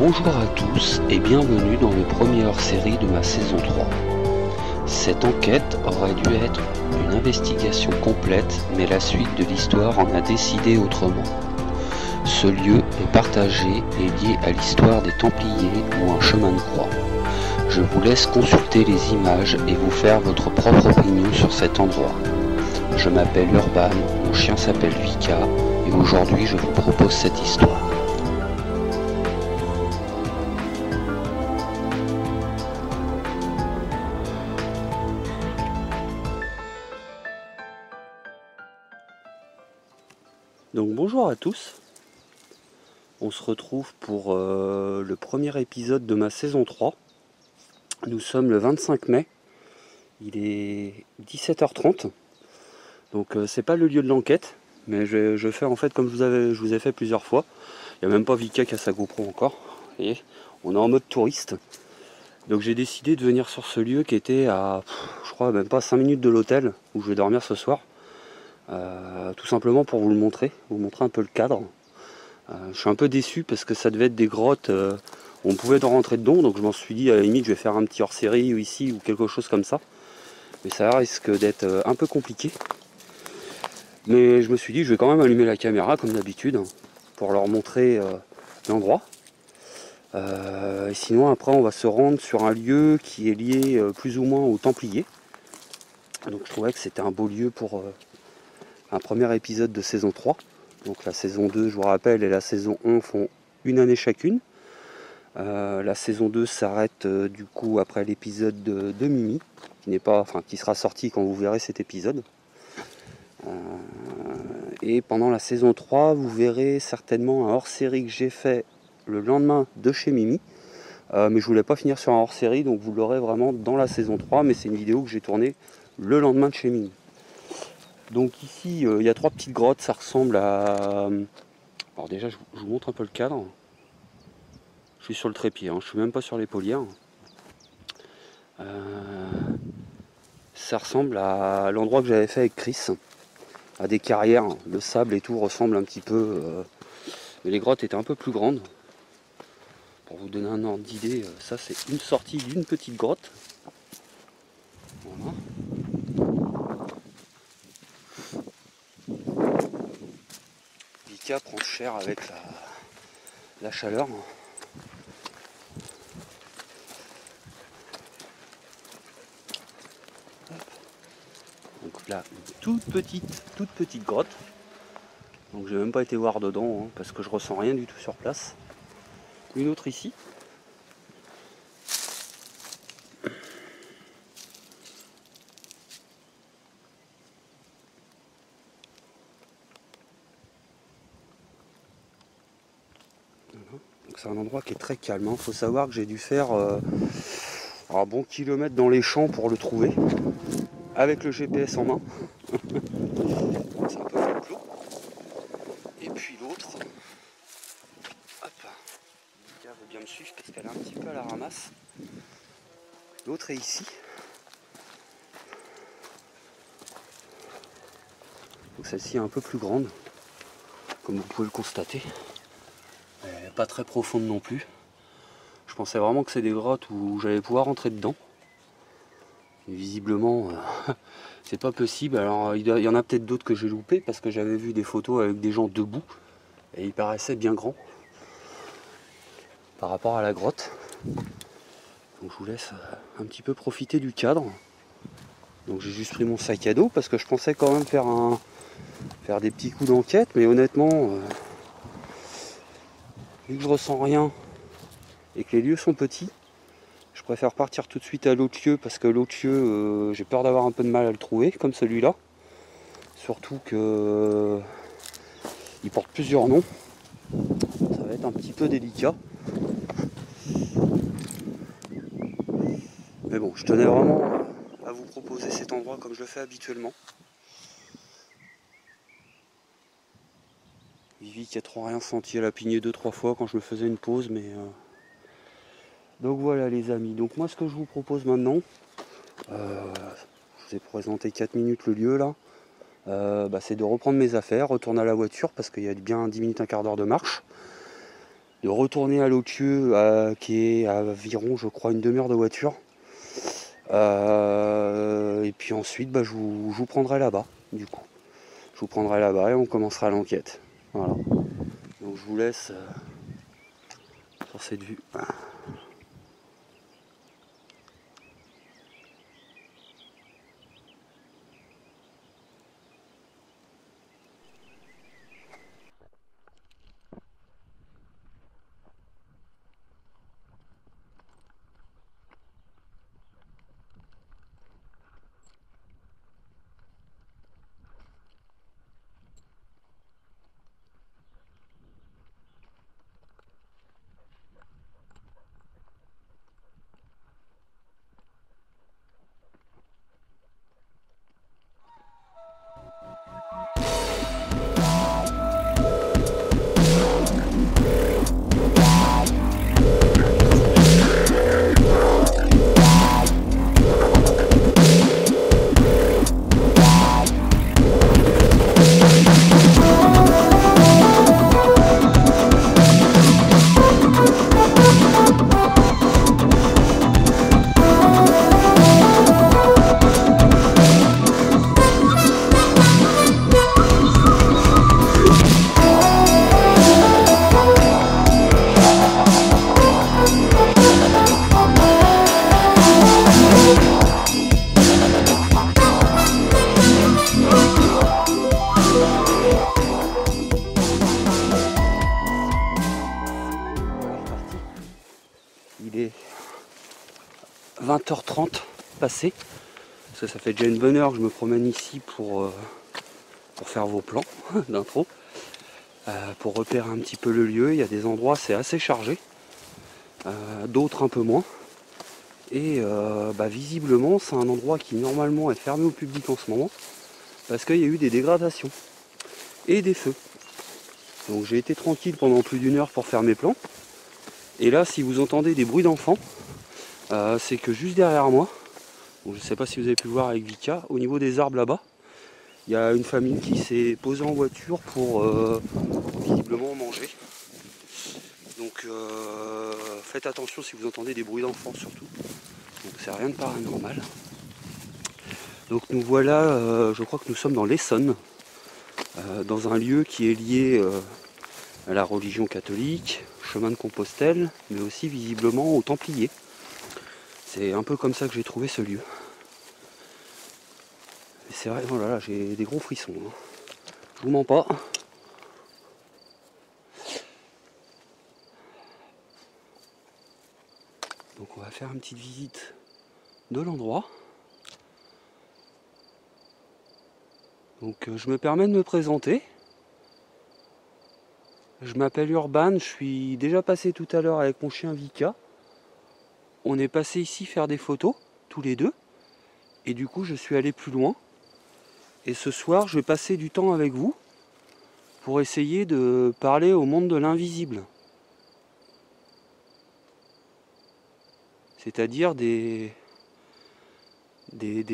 Bonjour à tous et bienvenue dans le premier hors-série de ma saison 3. Cette enquête aurait dû être une investigation complète, mais la suite de l'histoire en a décidé autrement. Ce lieu est partagé et lié à l'histoire des Templiers ou un chemin de croix. Je vous laisse consulter les images et vous faire votre propre opinion sur cet endroit. Je m'appelle Urban, mon chien s'appelle Vika et aujourd'hui je vous propose cette histoire. Donc bonjour à tous, on se retrouve pour le premier épisode de ma saison 3. Nous sommes le 25 mai, il est 17h30, donc c'est pas le lieu de l'enquête, mais je fais en fait comme je vous ai fait plusieurs fois. Il n'y a même pas Vika qui a sa GoPro encore, vous voyez, on est en mode touriste. Donc j'ai décidé de venir sur ce lieu qui était à, je crois même pas 5 minutes de l'hôtel où je vais dormir ce soir. Tout simplement pour vous montrer un peu le cadre. Je suis un peu déçu parce que ça devait être des grottes, on pouvait rentrer dedans, donc je m'en suis dit à la limite je vais faire un petit hors-série ici ou quelque chose comme ça. Mais ça risque d'être un peu compliqué. Mais je me suis dit je vais quand même allumer la caméra comme d'habitude pour leur montrer l'endroit. Et sinon après on va se rendre sur un lieu qui est lié plus ou moins aux Templiers. Donc je trouvais que c'était un beau lieu pour un premier épisode de saison 3. Donc la saison 2, je vous rappelle, et la saison 1 font une année chacune. La saison 2 s'arrête du coup après l'épisode de Mimi, qui sera sorti quand vous verrez cet épisode. Et pendant la saison 3, vous verrez certainement un hors-série que j'ai fait le lendemain de chez Mimi. Mais je voulais pas finir sur un hors-série, donc vous l'aurez vraiment dans la saison 3, mais c'est une vidéo que j'ai tournée le lendemain de chez Mimi. Donc ici, il y a 3 petites grottes, ça ressemble à... Alors déjà, je vous montre un peu le cadre. Je suis sur le trépied, je suis même pas sur les polières. Ça ressemble à l'endroit que j'avais fait avec Chris, à des carrières, le sable et tout ressemble un petit peu... Mais les grottes étaient un peu plus grandes. Pour vous donner un ordre d'idée, ça c'est une sortie d'une petite grotte. Voilà. Vika prend cher avec la chaleur. Donc là, une toute petite grotte. Donc j'ai même pas été voir dedans parce que je ressens rien du tout sur place. Une autre ici. Donc c'est un endroit qui est très calme. Il faut savoir que j'ai dû faire un bon kilomètre dans les champs pour le trouver. Avec le GPS en main. C'est un peu folklore. Et puis l'autre. Hop. Vika veut bien me suivre parce qu'elle est un petit peu à la ramasse. L'autre est ici. Donc celle-ci est un peu plus grande. Comme vous pouvez le constater. Pas très profonde non plus. Je pensais vraiment que c'est des grottes où j'allais pouvoir rentrer dedans. Et visiblement, c'est pas possible. Alors il y en a peut-être d'autres que j'ai loupé parce que j'avais vu des photos avec des gens debout et ils paraissaient bien grands par rapport à la grotte. Donc je vous laisse un petit peu profiter du cadre. Donc j'ai juste pris mon sac à dos parce que je pensais quand même faire des petits coups d'enquête, mais honnêtement, vu que je ressens rien et que les lieux sont petits, je préfère partir tout de suite à l'autre lieu parce que l'autre lieu, j'ai peur d'avoir un peu de mal à le trouver, comme celui-là. Surtout que il porte plusieurs noms. Ça va être un petit peu délicat. Mais bon, je tenais vraiment à vous proposer cet endroit comme je le fais habituellement. Vivi qui a trop rien senti, elle a pigné 2-3 fois quand je me faisais une pause, mais... Donc voilà les amis, donc moi ce que je vous propose maintenant, je vous ai présenté 4 minutes le lieu là, c'est de reprendre mes affaires, retourner à la voiture parce qu'il y a bien 10 minutes, un quart d'heure de marche. de retourner à Loquieu, qui est à environ, je crois, une demi-heure de voiture. Et puis ensuite, je vous prendrai là-bas, du coup. Je vous prendrai là-bas et on commencera l'enquête. Voilà. Donc je vous laisse sur cette vue. Il est 20h30 passé, parce que ça fait déjà une bonne heure que je me promène ici pour faire vos plans d'intro, pour repérer un petit peu le lieu. Il y a des endroits c'est assez chargé, d'autres un peu moins. Et visiblement c'est un endroit qui normalement est fermé au public en ce moment, parce qu'il y a eu des dégradations et des feux. Donc j'ai été tranquille pendant plus d'une heure pour faire mes plans. Et là, si vous entendez des bruits d'enfants, c'est que juste derrière moi, je ne sais pas si vous avez pu le voir avec Vika, au niveau des arbres là-bas, il y a une famille qui s'est posée en voiture pour visiblement manger. Donc faites attention si vous entendez des bruits d'enfants surtout. Donc c'est rien de paranormal. Donc nous voilà, je crois que nous sommes dans l'Essonne, dans un lieu qui est lié à la religion catholique, chemin de Compostelle, mais aussi visiblement aux Templiers. C'est un peu comme ça que j'ai trouvé ce lieu. Et c'est vrai, voilà, j'ai des gros frissons. Hein. Je vous mens pas. Donc on va faire une petite visite de l'endroit. Donc je me permets de me présenter. Je m'appelle Urban, je suis déjà passé tout à l'heure avec mon chien Vika. On est passé ici faire des photos, tous les deux. Et du coup je suis allé plus loin. Et ce soir je vais passer du temps avec vous pour essayer de parler au monde de l'invisible. C'est-à-dire des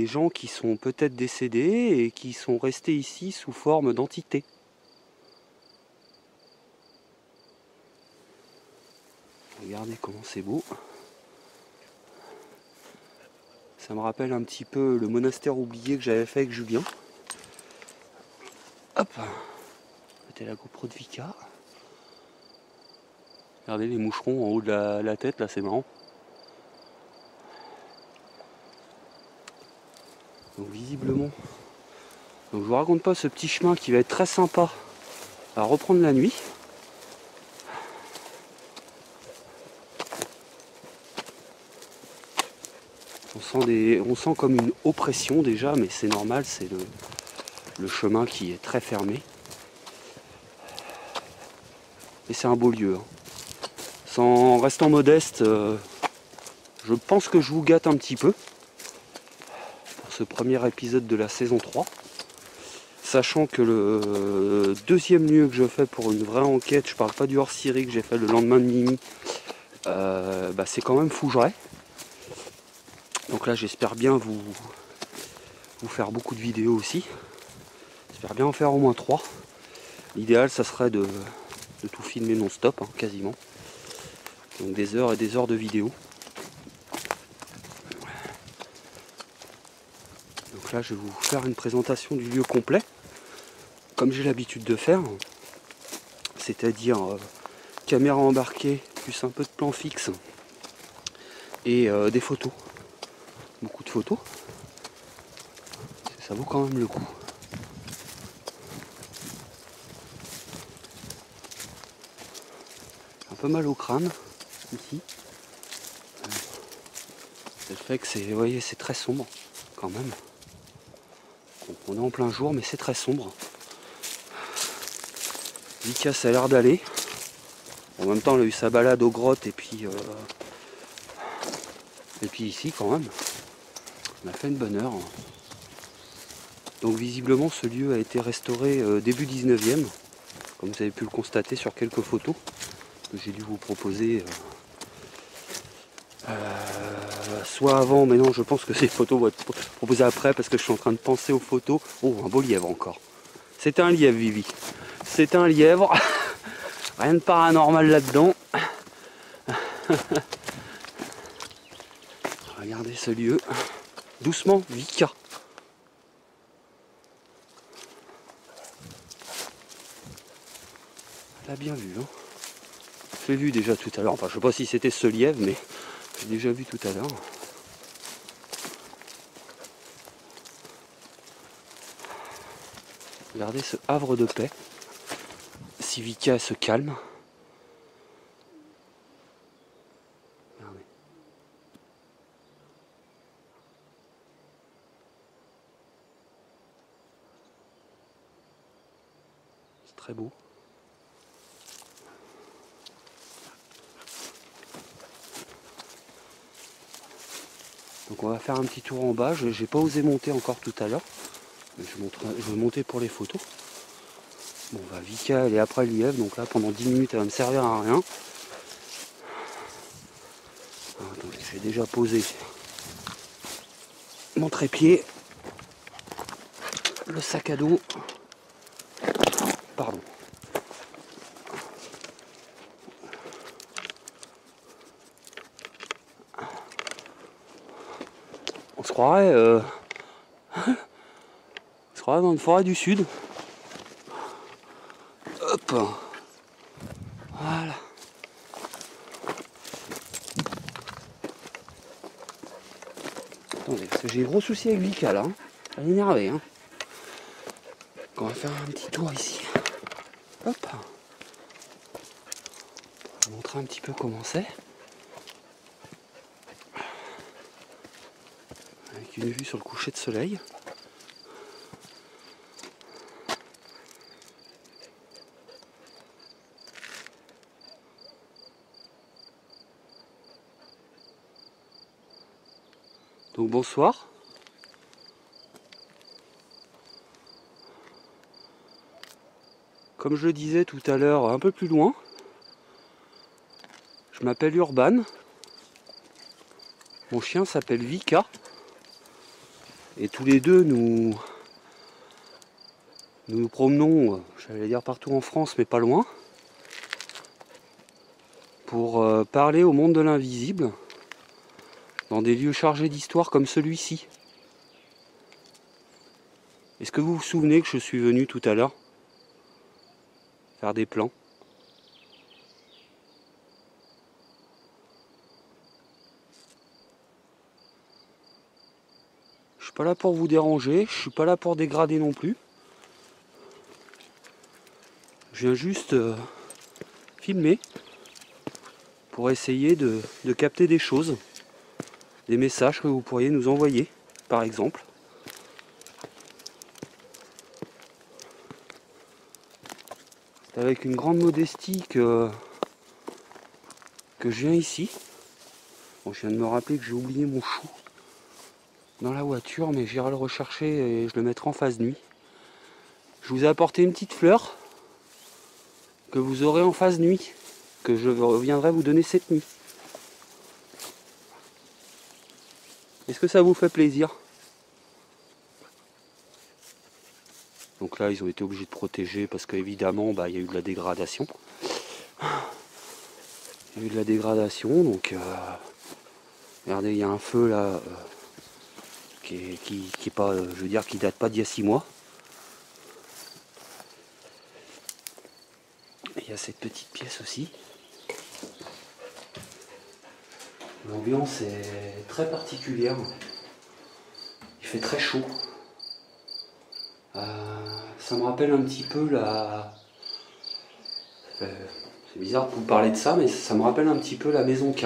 gens qui sont peut-être décédés et qui sont restés ici sous forme d'entité. Regardez comment c'est beau. Ça me rappelle un petit peu le monastère oublié que j'avais fait avec Julien. Hop, c'était la GoPro de Vika. Regardez les moucherons en haut de la tête, là c'est marrant. Donc visiblement, donc je vous raconte pas ce petit chemin qui va être très sympa à reprendre la nuit. On sent comme une oppression déjà, mais c'est normal, c'est le chemin qui est très fermé. Et c'est un beau lieu. Hein. En restant modeste, je pense que je vous gâte un petit peu pour ce premier épisode de la saison 3. Sachant que le deuxième lieu que je fais pour une vraie enquête, je parle pas du hors-série que j'ai fait le lendemain de minuit, c'est quand même Fougeray. Donc là j'espère bien vous faire beaucoup de vidéos aussi. J'espère bien en faire au moins 3. L'idéal ça serait de tout filmer non-stop, hein, quasiment. Donc des heures et des heures de vidéos. Donc là je vais vous faire une présentation du lieu complet, comme j'ai l'habitude de faire. C'est-à-dire caméra embarquée, plus un peu de plan fixe et des photos. Beaucoup de photos. Ça vaut quand même le coup. Un peu mal au crâne ici. C'est le fait que c'est, vous voyez, c'est très sombre quand même. Donc on est en plein jour mais c'est très sombre. Vika ça a l'air d'aller. En même temps elle a eu sa balade aux grottes et puis ici quand même. On a fait une bonne heure. Donc visiblement ce lieu a été restauré début 19e, comme vous avez pu le constater sur quelques photos que j'ai dû vous proposer soit avant, mais non je pense que ces photos vont être proposées après parce que je suis en train de penser aux photos. Oh, un beau lièvre encore. C'est un lièvre, Vivi. C'est un lièvre. Rien de paranormal là-dedans. Regardez ce lieu. Doucement, Vika. Elle a bien vu, hein. Je l'ai vu déjà tout à l'heure. Enfin, je sais pas si c'était ce lièvre, mais j'ai déjà vu tout à l'heure. Regardez ce havre de paix. Si Vika se calme. Regardez. C'est très beau. Donc on va faire un petit tour en bas. Je n'ai pas osé monter encore tout à l'heure. Je vais monter pour les photos. Bon bah Vika elle est après le lièvre, donc là pendant 10 minutes elle va me servir à rien. Attendez, j'ai déjà posé mon trépied, le sac à dos. Pardon. On se croirait dans une forêt du sud. Hop. Voilà. Attendez, parce que j'ai gros souci avec Vika là. Elle est énervée. Hein. Donc on va faire un petit tour ici. Hop. Je vais vous montrer un petit peu comment c'est. Avec une vue sur le coucher de soleil. Donc bonsoir. Comme je le disais tout à l'heure, un peu plus loin, je m'appelle Urban. Mon chien s'appelle Vika. Et tous les deux, nous nous promenons, j'allais dire partout en France, mais pas loin, pour parler au monde de l'invisible, dans des lieux chargés d'histoire comme celui-ci. Est-ce que vous vous souvenez que je suis venu tout à l'heure faire des plans? Je suis pas là pour vous déranger, je suis pas là pour dégrader non plus. Je viens juste filmer pour essayer de capter des choses, des messages que vous pourriez nous envoyer, par exemple. C'est avec une grande modestie que je viens ici. Bon, je viens de me rappeler que j'ai oublié mon chou dans la voiture, mais j'irai le rechercher et je le mettrai en phase nuit. Je vous ai apporté une petite fleur que vous aurez en phase nuit, que je reviendrai vous donner cette nuit. Est-ce que ça vous fait plaisir? Donc là, ils ont été obligés de protéger parce qu'évidemment, il y a eu de la dégradation. Il y a eu de la dégradation, donc regardez, il y a un feu là qui est pas, je veux dire, qui date pas d'il y a 6 mois. Et il y a cette petite pièce aussi. L'ambiance est très particulière. Il fait très chaud. Ça me rappelle un petit peu la... c'est bizarre de vous parler de ça, mais ça me rappelle un petit peu la maison K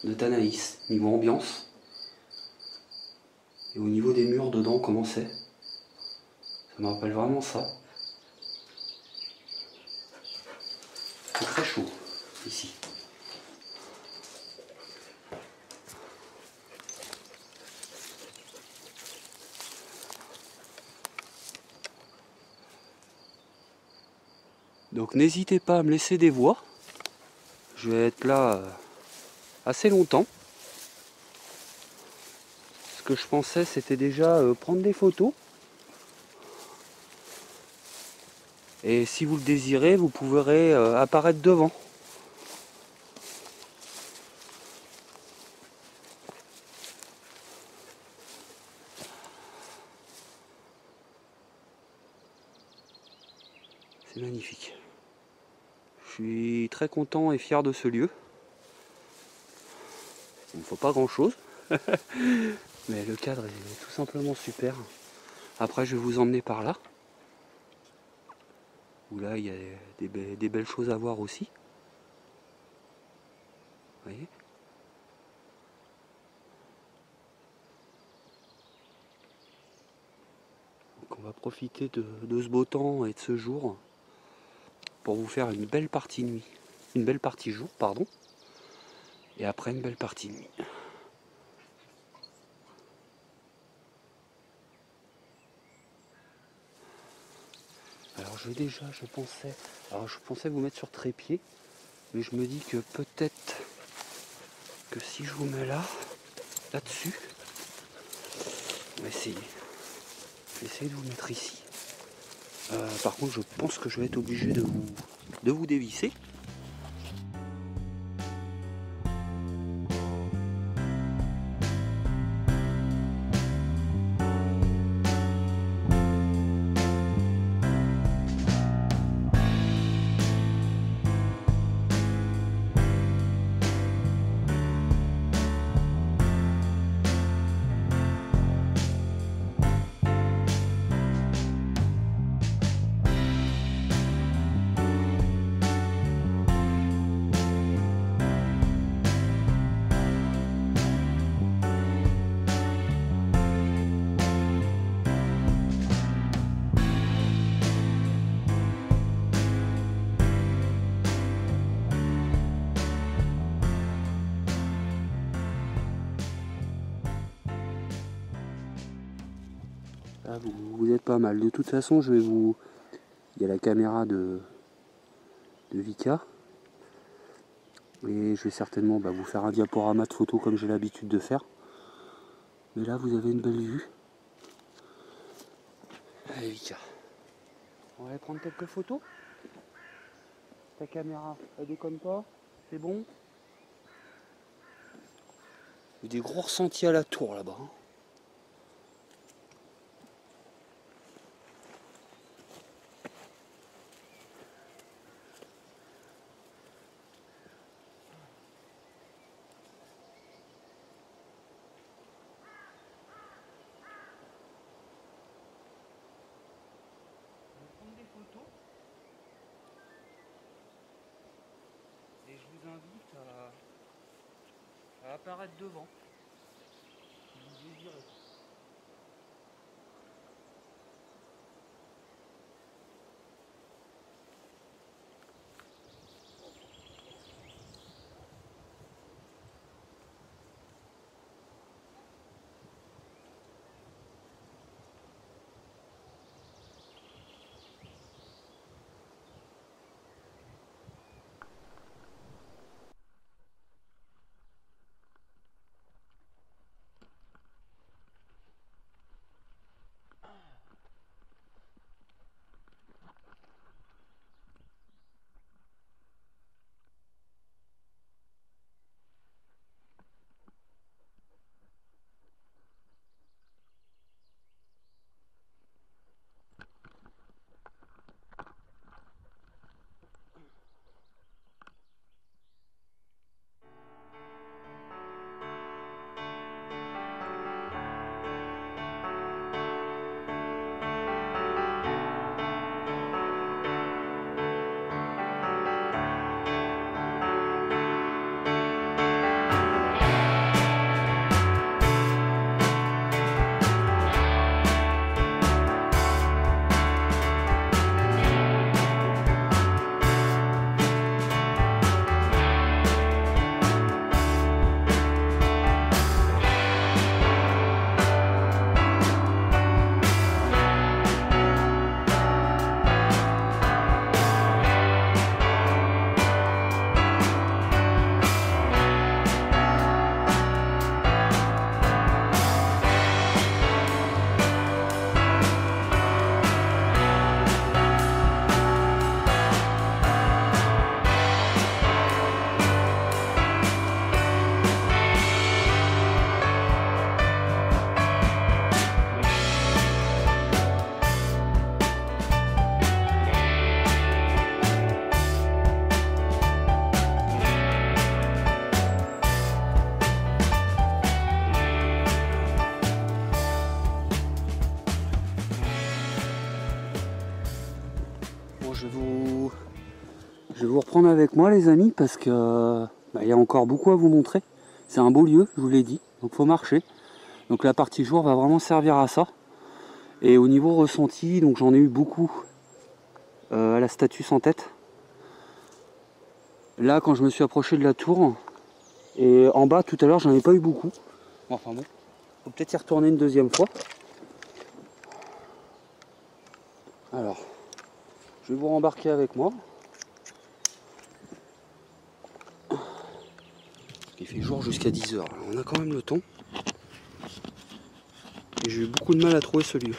de Tanaïs, niveau ambiance. Et au niveau des murs dedans, comment c'est? Ça me rappelle vraiment ça. C'est très chaud, ici. Donc n'hésitez pas à me laisser des voix. Je vais être là assez longtemps. Ce que je pensais, c'était déjà prendre des photos. Et si vous le désirez, vous pourrez apparaître devant. C'est magnifique. Je suis très content et fier de ce lieu. Il ne faut pas grand chose. Mais le cadre est tout simplement super. Après, je vais vous emmener par là. Où là, il y a des belles choses à voir aussi. Vous voyez ? Donc on va profiter de ce beau temps et de ce jour pour vous faire une belle partie nuit. Une belle partie jour, pardon. Et après une belle partie nuit. Alors je pensais vous mettre sur trépied, mais je me dis que peut-être que si je vous mets là-dessus, on va essayer. Je vais essayer de vous mettre ici. Par contre, je pense que je vais être obligé de vous dévisser. Là, vous êtes pas mal. De toute façon, je vais vous... Il y a la caméra de Vika. Et je vais certainement vous faire un diaporama de photos comme j'ai l'habitude de faire. Mais là, vous avez une belle vue. Allez, Vika. On va aller prendre quelques photos. Ta caméra, elle déconne pas? C'est bon? Il y a des gros ressentis à la tour là-bas. Et je vous invite à apparaître devant, si vous désirez. je vais vous reprendre avec moi les amis parce que il y a encore beaucoup à vous montrer. C'est un beau lieu, je vous l'ai dit, donc faut marcher. Donc la partie jour va vraiment servir à ça. Et au niveau ressenti, donc j'en ai eu beaucoup à la statue sans tête. Là quand je me suis approché de la tour, et en bas tout à l'heure j'en ai pas eu beaucoup. Enfin bon, faut peut-être y retourner une deuxième fois. Alors, je vais vous rembarquer avec moi. Il fait jour jusqu'à 10 h. On a quand même le temps. Et j'ai eu beaucoup de mal à trouver ce lieu.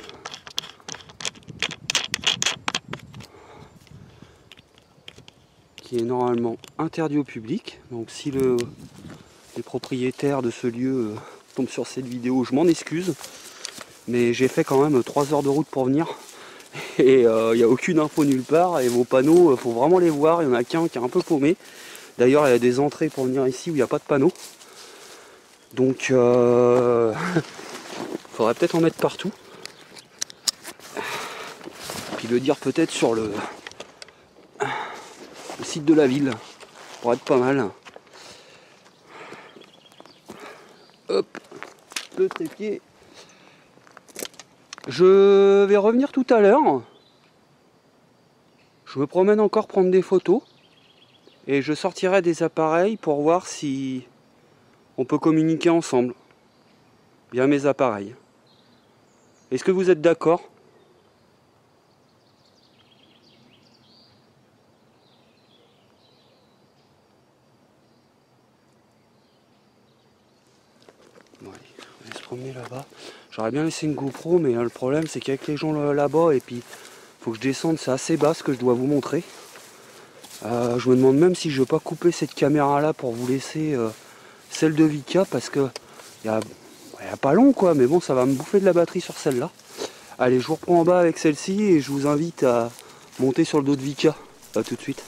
Qui est normalement interdit au public. Donc si les propriétaires de ce lieu tombent sur cette vidéo, je m'en excuse. Mais j'ai fait quand même 3 heures de route pour venir. Et il n'y a aucune info nulle part. Et vos panneaux, il faut vraiment les voir. Il y en a qu'un qui est un peu paumé. D'ailleurs, il y a des entrées pour venir ici où il n'y a pas de panneau. Donc, faudrait peut-être en mettre partout. Puis le dire peut-être sur le site de la ville. Pour être pas mal. Hop, le trépied. Je vais revenir tout à l'heure. Je me promène encore prendre des photos. Et je sortirai des appareils pour voir si on peut communiquer ensemble via mes appareils. Est-ce que vous êtes d'accord ? Bon, allez, on va se promener là-bas. J'aurais bien laissé une GoPro, mais le problème c'est qu'avec les gens là-bas, et puis faut que je descende, c'est assez bas ce que je dois vous montrer. Je me demande même si je ne vais pas couper cette caméra là pour vous laisser celle de Vika, parce que il y a pas long quoi, mais bon, ça va me bouffer de la batterie sur celle-là. Allez, je vous reprends en bas avec celle-ci et je vous invite à monter sur le dos de Vika. A tout de suite.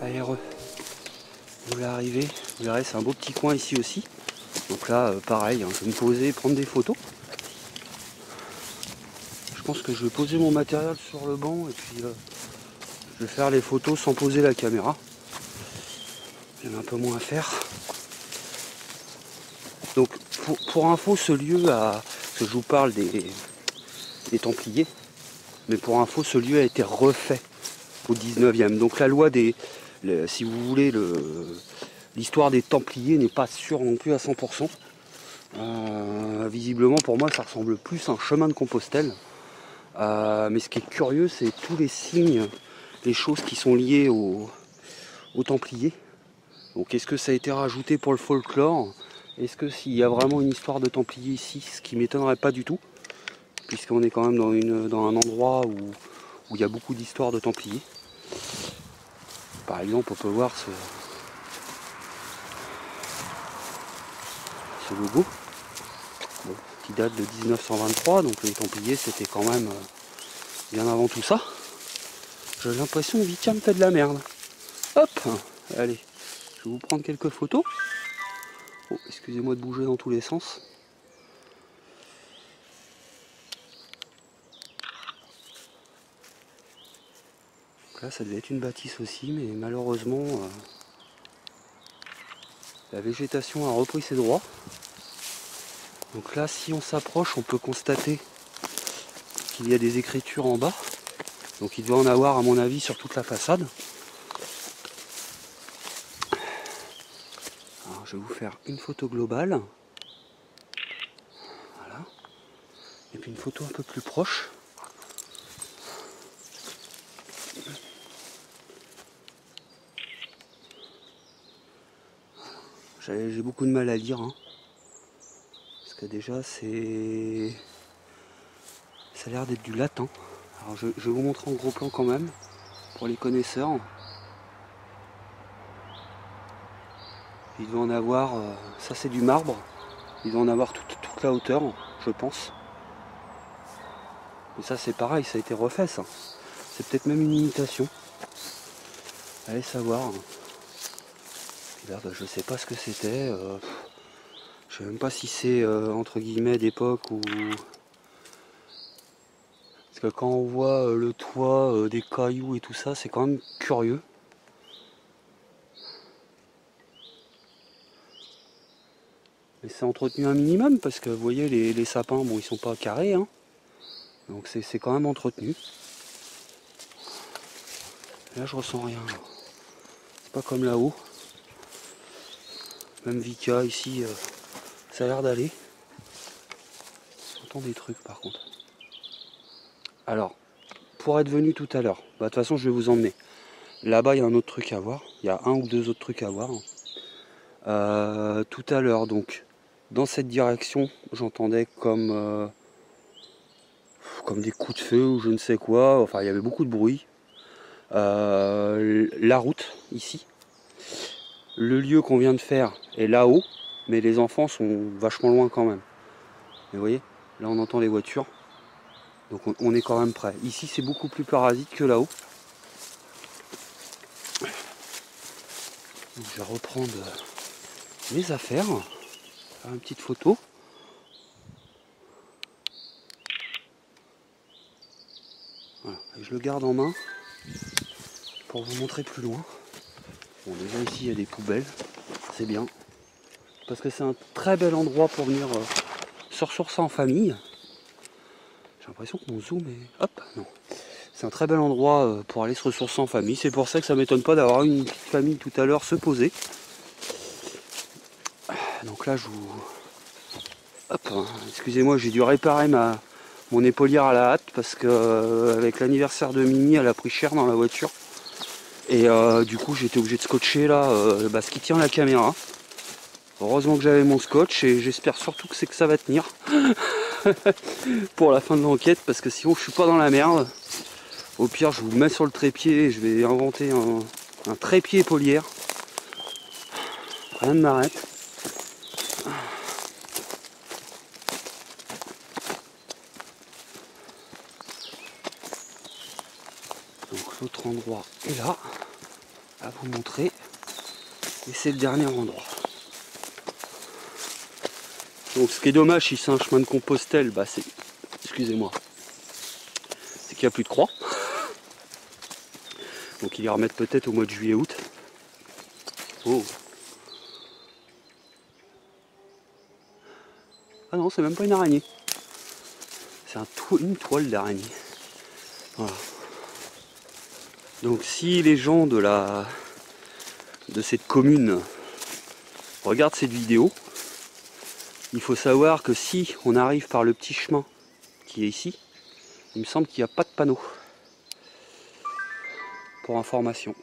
Allez, vous voulez arriver, vous verrez, c'est un beau petit coin ici aussi. Donc là, pareil, je vais me poser, prendre des photos. Je pense que je vais poser mon matériel sur le banc et puis je vais faire les photos sans poser la caméra. Il y en a un peu moins à faire. Donc pour info, ce lieu a... Parce que je vous parle des Templiers, mais pour info, ce lieu a été refait au 19e. Donc la loi des... si vous voulez, l'histoire des Templiers n'est pas sûre non plus à 100%. Visiblement, pour moi, ça ressemble plus à un chemin de Compostelle. Mais ce qui est curieux, c'est tous les signes, les choses qui sont liées aux Templiers. Donc est-ce que ça a été rajouté pour le folklore? Est-ce que s'il y a vraiment une histoire de Templiers ici, ce qui m'étonnerait pas du tout, puisqu'on est quand même dans un endroit où il y a beaucoup d'histoires de Templiers. Par exemple, on peut voir ce logo, bon, qui date de 1923, donc les Templiers c'était quand même bien avant tout ça. J'ai l'impression que Vika me fait de la merde. Hop, allez, je vais vous prendre quelques photos. Oh, excusez-moi de bouger dans tous les sens. Donc là, ça devait être une bâtisse aussi, mais malheureusement, la végétation a repris ses droits. Donc là, si on s'approche, on peut constater qu'il y a des écritures en bas. Donc il doit en avoir, à mon avis, sur toute la façade. Alors, je vais vous faire une photo globale. Voilà. Et puis une photo un peu plus proche. J'ai beaucoup de mal à lire. Hein. Parce que déjà, ça a l'air d'être du latin. Alors je vais vous montrer en gros plan quand même, pour les connaisseurs. Il doit en avoir, ça c'est du marbre, il doit en avoir toute la hauteur, je pense. Et ça c'est pareil, ça a été refait ça. C'est peut-être même une imitation. Allez savoir. Et là, bah, je sais pas ce que c'était. Je sais même pas si c'est entre guillemets d'époque ou... Parce que quand on voit le toit, des cailloux et tout ça, c'est quand même curieux. Mais c'est entretenu un minimum parce que vous voyez les sapins, bon ils sont pas carrés, hein. Donc c'est quand même entretenu. Là je ressens rien. C'est pas comme là-haut. Même Vika ici, ça a l'air d'aller. J'entends des trucs par contre. Alors, pour être venu tout à l'heure, bah, de toute façon je vais vous emmener. Là-bas il y a un autre truc à voir. Il y a un ou deux autres trucs à voir. Tout à l'heure donc, dans cette direction, j'entendais comme des coups de feu ou je ne sais quoi. Enfin il y avait beaucoup de bruit. La route ici. Le lieu qu'on vient de faire est là-haut, mais les enfants sont vachement loin quand même. Mais vous voyez, là on entend les voitures, donc on est quand même prêt. Ici c'est beaucoup plus parasite que là-haut. Je vais reprendre mes affaires, faire une petite photo. Voilà, et je le garde en main pour vous montrer plus loin. Bon déjà ici il y a des poubelles, c'est bien. Parce que c'est un très bel endroit pour venir se ressourcer en famille. J'ai l'impression que mon zoom est... Hop, non. C'est un très bel endroit pour aller se ressourcer en famille. C'est pour ça que ça m'étonne pas d'avoir une petite famille tout à l'heure se poser. Donc là je vous... Hop, hein, excusez-moi, j'ai dû réparer mon épaulière à la hâte parce que avec l'anniversaire de Mimi, elle a pris cher dans la voiture. Et du coup j'étais obligé de scotcher là ce qui tient la caméra. Heureusement que j'avais mon scotch et j'espère surtout que ça va tenir pour la fin de l'enquête parce que sinon je suis pas dans la merde. Au pire je vous mets sur le trépied et je vais inventer un trépied épaulière. Rien ne m'arrête. Donc l'autre endroit est là à vous montrer et c'est le dernier endroit. Donc ce qui est dommage si c'est un chemin de Compostelle, bah c'est, excusez-moi, c'est qu'il n'y a plus de croix. Donc ils les remettent peut-être au mois de juillet-août. Oh. Ah non, c'est même pas une araignée. C'est une toile d'araignée. Voilà. Donc si les gens de cette commune regardent cette vidéo, il faut savoir que si on arrive par le petit chemin qui est ici, il me semble qu'il n'y a pas de panneau. Pour information.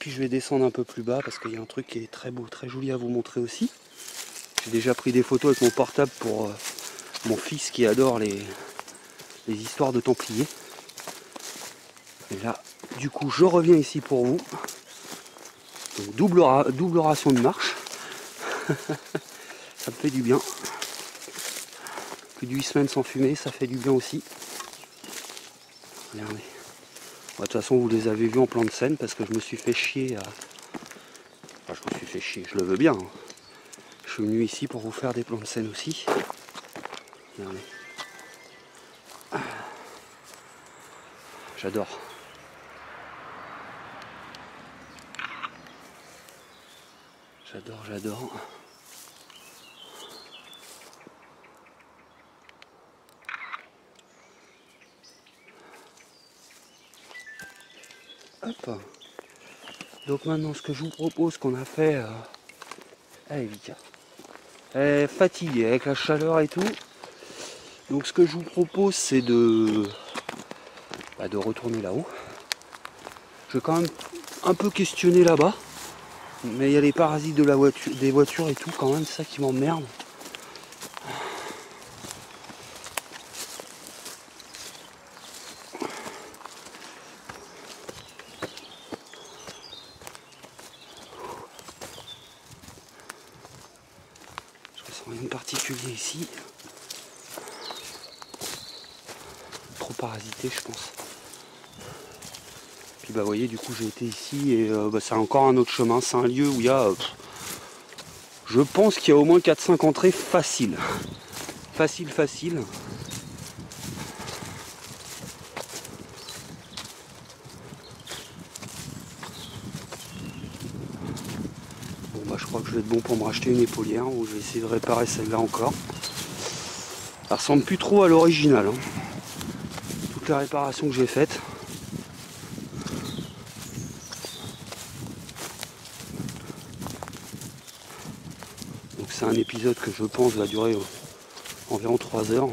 puis je vais descendre un peu plus bas parce qu'il y a un truc qui est très beau, très joli à vous montrer aussi. J'ai déjà pris des photos avec mon portable pour mon fils qui adore les histoires de Templiers. Et là, du coup, je reviens ici pour vous. Donc, double ration de marche. Ça me fait du bien. Plus de 8 semaines sans fumer, ça fait du bien aussi. Regardez. De toute façon, vous les avez vus en plan de scène parce que je me suis fait chier à... Enfin, je me suis fait chier, je le veux bien. Je suis venu ici pour vous faire des plans de scène aussi. Regardez. J'adore. J'adore. Hop. Donc maintenant, ce que je vous propose qu'on a fait... Allez, Vika. Elle est fatiguée avec la chaleur et tout. Donc ce que je vous propose, c'est de retourner là-haut. Je vais quand même un peu questionner là-bas. Mais il y a les parasites de la voiture, des voitures et tout quand même, c'est ça qui m'emmerde. Je ressens rien de particulier ici. Trop parasité, je pense. Puis bah vous voyez, du coup j'ai été ici et c'est encore un autre chemin. C'est un lieu où il y a... je pense qu'il y a au moins 4-5 entrées faciles. Facile. Bon bah je crois que je vais être bon pour me racheter une épaulière, ou je vais essayer de réparer celle-là encore. Ça ressemble plus trop à l'original. Hein. Toutes les réparations que j'ai faites. Donc c'est un épisode que je pense va durer environ 3 heures.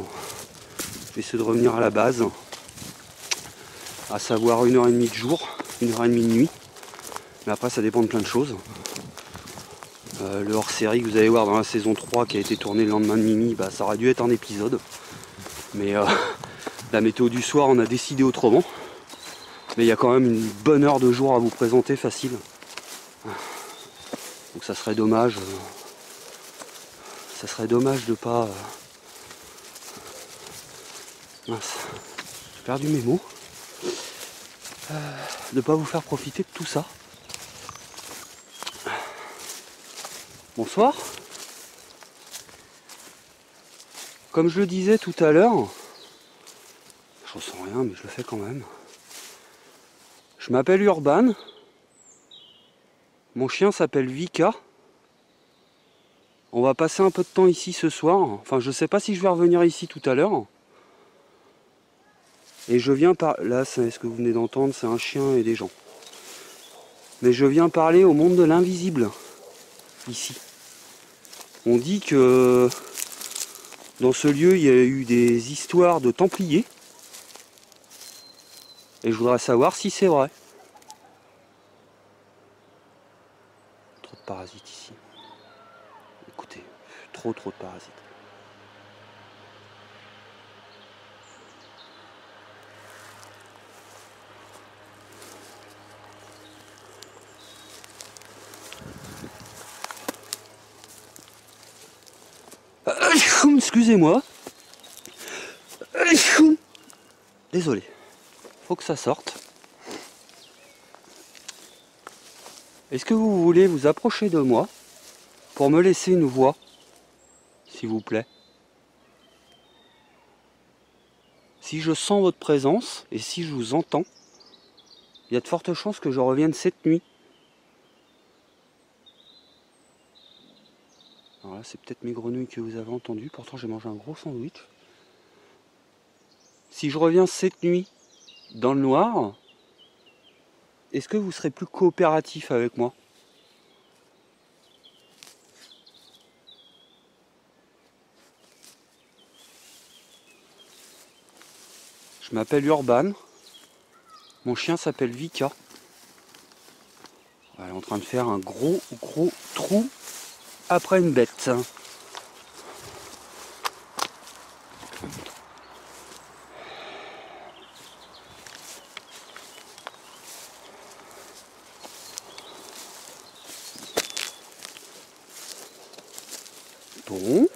Je vais essayer de revenir à la base. À savoir 1h30 de jour, 1h30 de nuit. Mais après ça dépend de plein de choses. Le hors-série que vous allez voir dans la saison 3 qui a été tourné le lendemain de Mimi, bah, ça aurait dû être un épisode. Mais la météo du soir, on a décidé autrement. Mais il y a quand même une bonne heure de jour à vous présenter facile. Donc ça serait dommage. De pas... mince, j'ai perdu mes mots. De pas vous faire profiter de tout ça. Bonsoir. Comme je le disais tout à l'heure, je ressens rien mais je le fais quand même. Je m'appelle Urban. Mon chien s'appelle Vika. On va passer un peu de temps ici ce soir. Enfin, je sais pas si je vais revenir ici tout à l'heure. Et je viens par... Là, c'est ce que vous venez d'entendre, c'est un chien et des gens. Mais je viens parler au monde de l'invisible. Ici. On dit que dans ce lieu, il y a eu des histoires de Templiers. Et je voudrais savoir si c'est vrai. Trop de parasites ici. Écoutez, trop de parasites. Excusez-moi. Désolé. Faut que ça sorte. Est-ce que vous voulez vous approcher de moi pour me laisser une voix, s'il vous plaît? Si je sens votre présence et si je vous entends, il y a de fortes chances que je revienne cette nuit. Alors là, c'est peut-être mes grenouilles que vous avez entendues. Pourtant, j'ai mangé un gros sandwich. Si je reviens cette nuit dans le noir, est-ce que vous serez plus coopératif avec moi? Je m'appelle Urban. Mon chien s'appelle Vika. Elle est en train de faire un gros trou après une bête. Bon.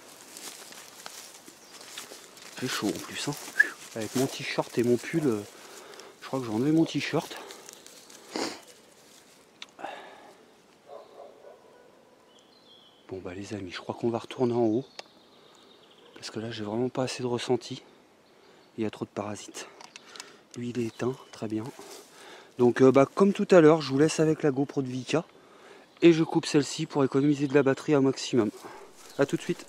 C'est chaud en plus. Hein. Avec mon t-shirt et mon pull, je crois que j'ai enlevé mon t-shirt. Bon bah les amis, je crois qu'on va retourner en haut. Parce que là j'ai vraiment pas assez de ressenti. Il y a trop de parasites. Lui il est éteint, très bien. Donc comme tout à l'heure, je vous laisse avec la GoPro de Vika. Et je coupe celle-ci pour économiser de la batterie au maximum. A tout de suite.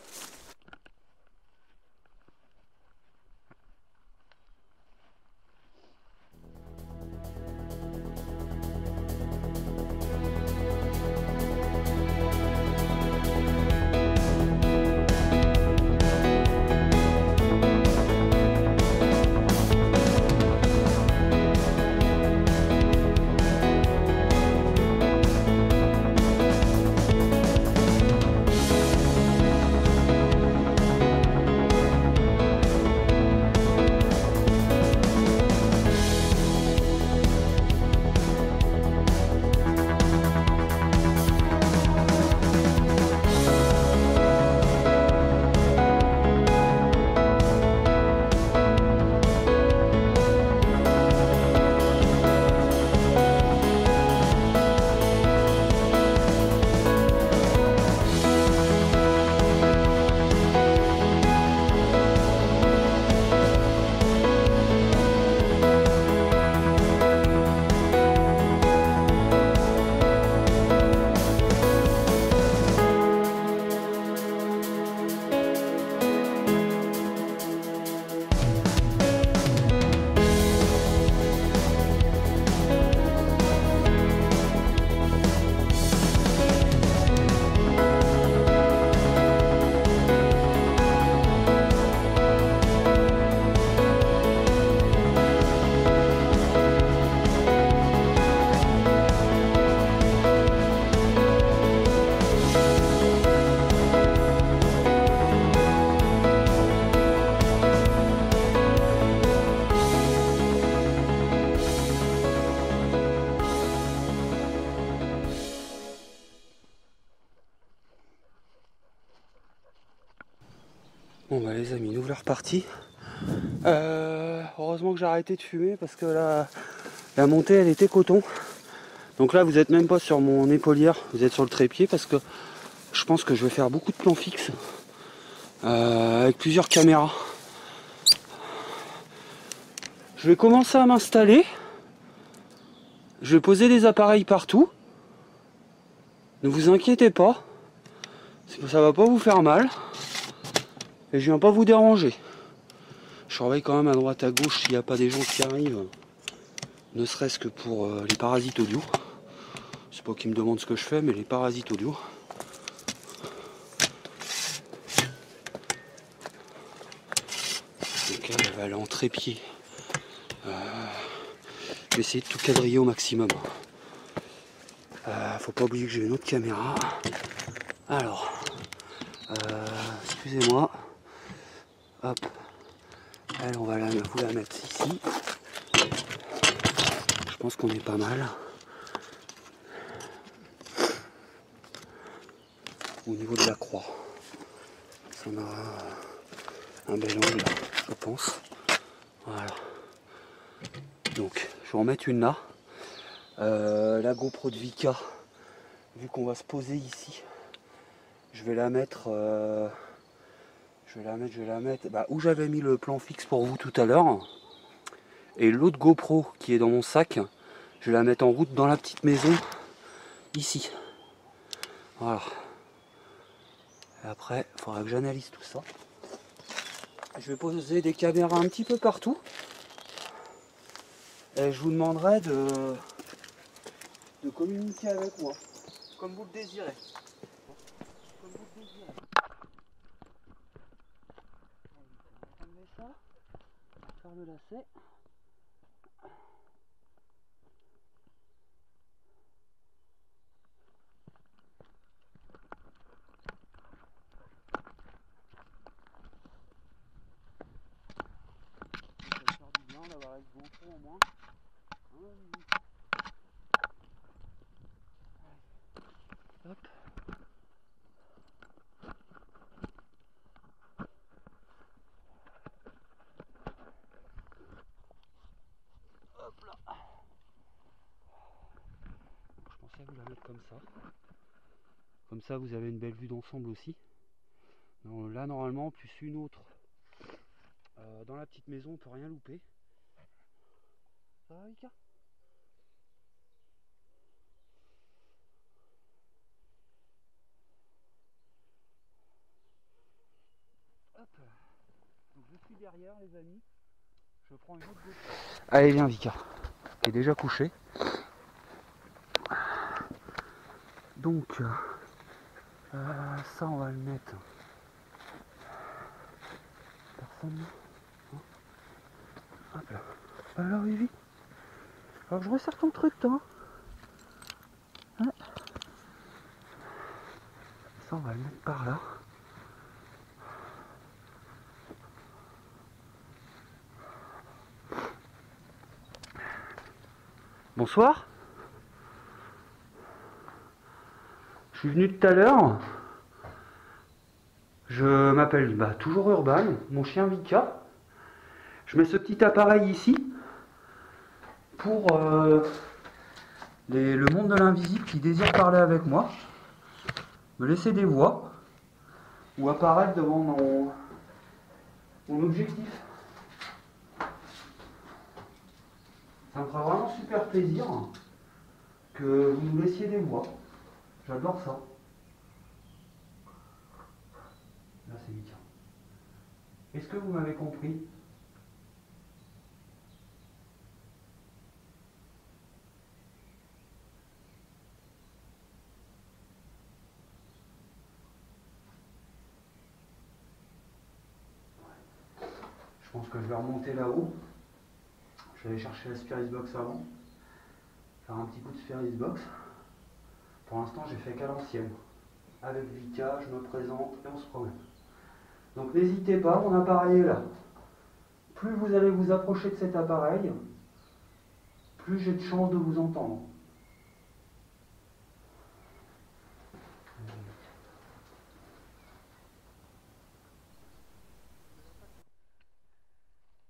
Bon bah les amis, nous voilà repartis. Heureusement que j'ai arrêté de fumer parce que la montée elle était coton. Donc là vous n'êtes même pas sur mon épaulière, vous êtes sur le trépied parce que je pense que je vais faire beaucoup de plans fixes avec plusieurs caméras. Je vais commencer à m'installer. Je vais poser des appareils partout. Ne vous inquiétez pas, ça va pas vous faire mal. Et je viens pas vous déranger. Je surveille quand même à droite à gauche s'il n'y a pas des gens qui arrivent. Ne serait-ce que pour les parasites audio. C'est pas qu'ils me demandent ce que je fais, mais les parasites audio. Donc elle va aller en trépied. Je vais essayer de tout quadriller au maximum. Faut pas oublier que j'ai une autre caméra. Alors, excusez-moi. Hop. Elle, on va vous la mettre ici. Je pense qu'on est pas mal. Au niveau de la croix. Ça a un bel angle, je pense. Voilà. Donc, je vais en mettre une là. La GoPro de Vika, vu qu'on va se poser ici, je vais la mettre... Je vais la mettre où j'avais mis le plan fixe pour vous tout à l'heure. Et l'autre GoPro qui est dans mon sac, je vais la mettre en route dans la petite maison, ici. Voilà. Et après, il faudra que j'analyse tout ça. Je vais poser des caméras un petit peu partout. Et je vous demanderai de communiquer avec moi, comme vous le désirez. Comme vous le désirez. On va enlever ça. Faire le lacet. manchot en moins. Hop. Hop là. Je pensais vous la mettre comme ça. Comme ça vous avez une belle vue d'ensemble aussi. Donc, là normalement plus une autre. Dans la petite maison on peut rien louper. Ça va Vika? Hop. Donc je suis derrière les amis. Je prends une autre GoPro. Allez viens Vika. Qui est déjà couché. Donc ça on va le mettre. Personne là. Hop là. Alors Vivi. Alors je resserre ton truc toi. Ouais. Ça on va le mettre par là. Bonsoir. Je suis venu tout à l'heure. Je m'appelle toujours Urban, mon chien Vika. Je mets ce petit appareil ici pour le monde de l'invisible qui désire parler avec moi, me laisser des voix ou apparaître devant mon objectif. Ça me fera vraiment super plaisir que vous nous laissiez des voix. J'adore ça. Là c'est Vika. Est-ce que vous m'avez compris? Je pense que je vais remonter là-haut. Je vais aller chercher la Spirit Box avant. Faire un petit coup de Spirit Box. Pour l'instant, j'ai fait qu'à l'ancienne. Avec Vika, je me présente et on se promène. Donc n'hésitez pas, mon appareil est là. Plus vous allez vous approcher de cet appareil, plus j'ai de chances de vous entendre.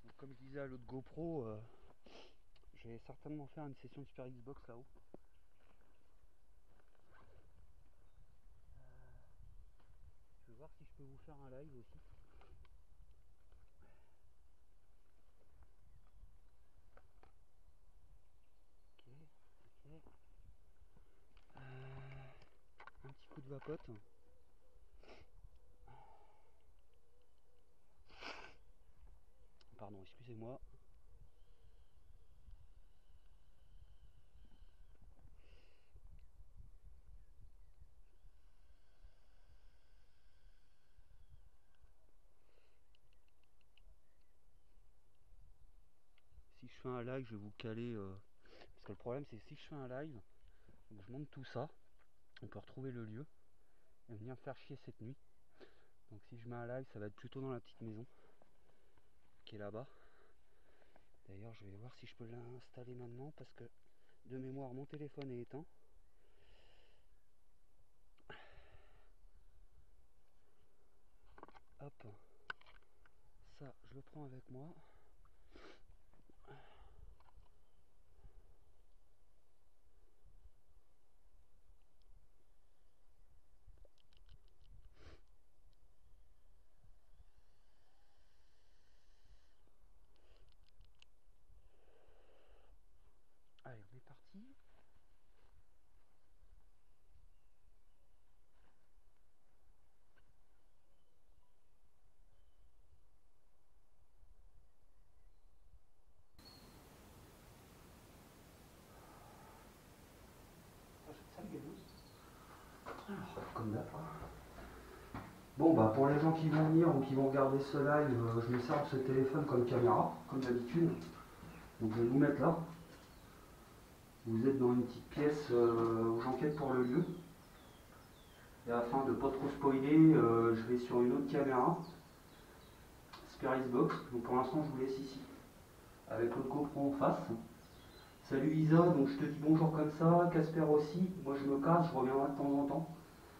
Donc, comme je disais à l'autre GoPro, je vais certainement faire une session de Spirit Box là-haut. Je vais voir si je peux vous faire un live aussi. Ok. Un petit coup de vapote. Pardon, excusez-moi. Si je fais un live, je vais vous caler. Parce que le problème, c'est que si je fais un live, je monte tout ça, on peut retrouver le lieu et venir me faire chier cette nuit. Donc si je mets un live, ça va être plutôt dans la petite maison qui est là-bas. D'ailleurs, je vais voir si je peux l'installer maintenant parce que de mémoire, mon téléphone est éteint. Hop, ça, je le prends avec moi. Allez, on est parti. Alors, comme d'hab. Bon, bah pour les gens qui vont venir ou qui vont regarder ce live, je me sers de ce téléphone comme caméra, comme d'habitude. Donc je vais vous mettre là. Vous êtes dans une petite pièce où j'enquête pour le lieu. Et afin de ne pas trop spoiler, je vais sur une autre caméra, Spirit Box. Donc pour l'instant, je vous laisse ici. avec le GoPro en face. Salut Isa, donc je te dis bonjour comme ça, Casper aussi. Moi je me casse, je reviendrai de temps en temps.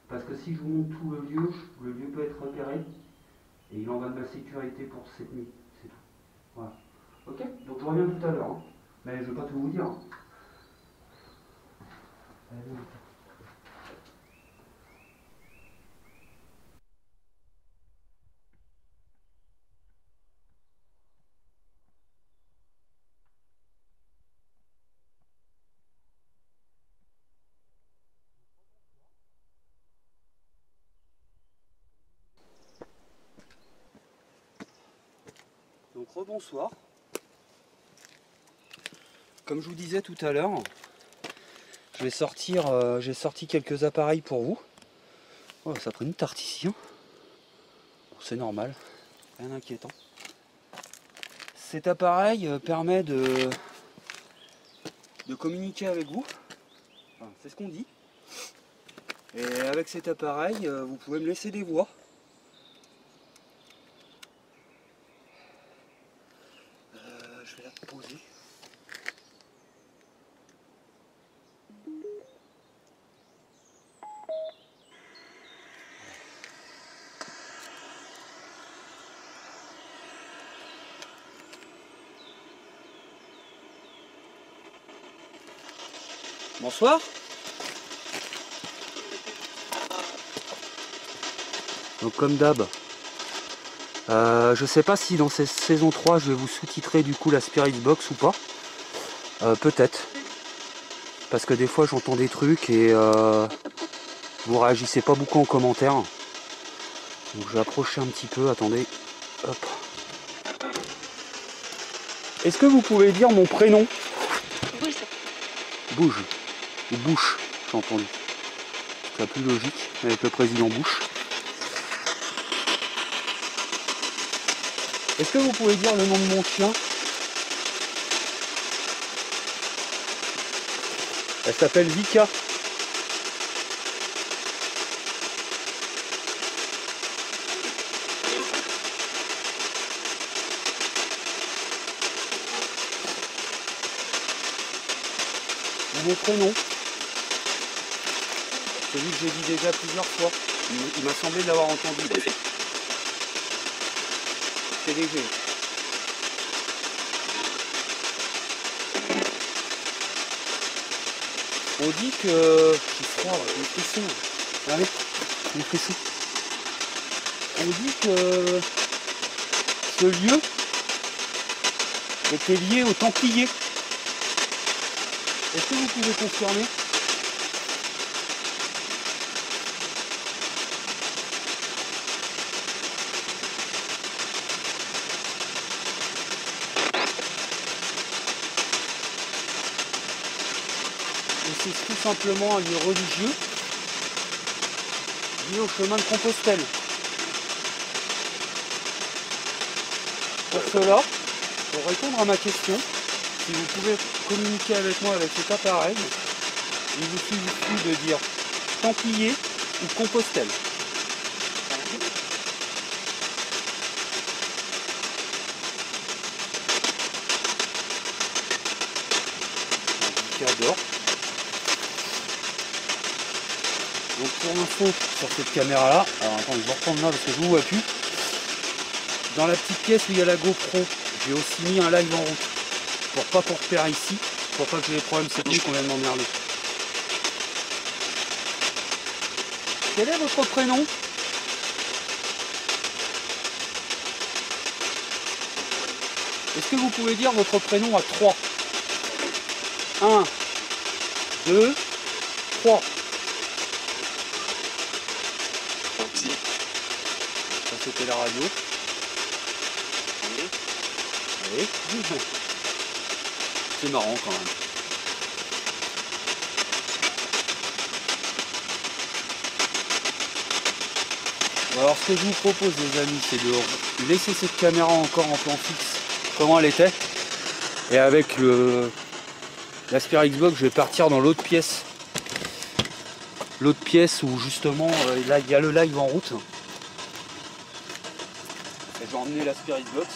Parce que si je vous montre tout le lieu peut être repéré. Et il en va de ma sécurité pour cette nuit. C'est tout. Voilà. Ok, donc je reviens tout à l'heure. Hein. Mais je ne vais pas tout vous dire. Hein. Allez, donc rebonsoir. Comme je vous disais tout à l'heure, je vais sortir, j'ai sorti quelques appareils pour vous. Oh, ça a pris une tarte ici. Hein. Bon, c'est normal, rien d'inquiétant. Cet appareil permet de communiquer avec vous. Enfin, c'est ce qu'on dit. Et avec cet appareil, vous pouvez me laisser des voix. Je vais la poser. Bonsoir. Donc comme d'hab, je sais pas si dans cette saison 3 je vais vous sous-titrer du coup la Spirit Box ou pas. Peut-être. Parce que des fois j'entends des trucs et vous réagissez pas beaucoup en commentaire. Donc je vais approcher un petit peu, attendez. Hop. Est-ce que vous pouvez dire mon prénom? Bouge. Ou Bouche, j'ai entendu. C'est plus logique avec le président Bush. Est-ce que vous pouvez dire le nom de mon chien? Elle s'appelle Vika. Mon prénom, celui que j'ai dit déjà plusieurs fois, il m'a semblé l'avoir entendu. C'est léger. On dit que... J'ai froid, j'ai des frissons. Allez, des frissons. On dit que ce lieu était lié aux Templiers. Est-ce que vous pouvez confirmer? C'est tout simplement un lieu religieux lié au chemin de Compostelle. Pour cela, pour répondre à ma question, si vous pouvez communiquer avec moi avec cet appareil, il vous suffit de dire Templier ou Compostelle. J'adore. Donc pour info sur cette caméra là, alors attends, je vais reprendre là parce que je ne vous vois plus. Dans la petite pièce où il y a la GoPro, j'ai aussi mis un live en route. Pour pas qu'on repère ici, pour pas que j'ai des problèmes cette nuit qu'on vient de m'emmerder. Quel est votre prénom? Est-ce que vous pouvez dire votre prénom à 3? 1, 2, 3. Ça c'était la radio. Oui. C'est marrant quand même. Alors ce que je vous propose les amis, c'est de laisser cette caméra encore en plan fixe comment elle était. Et avec la Spirit Box, je vais partir dans l'autre pièce. L'autre pièce où justement là il y a le live en route. Et je vais emmener la Spirit Box.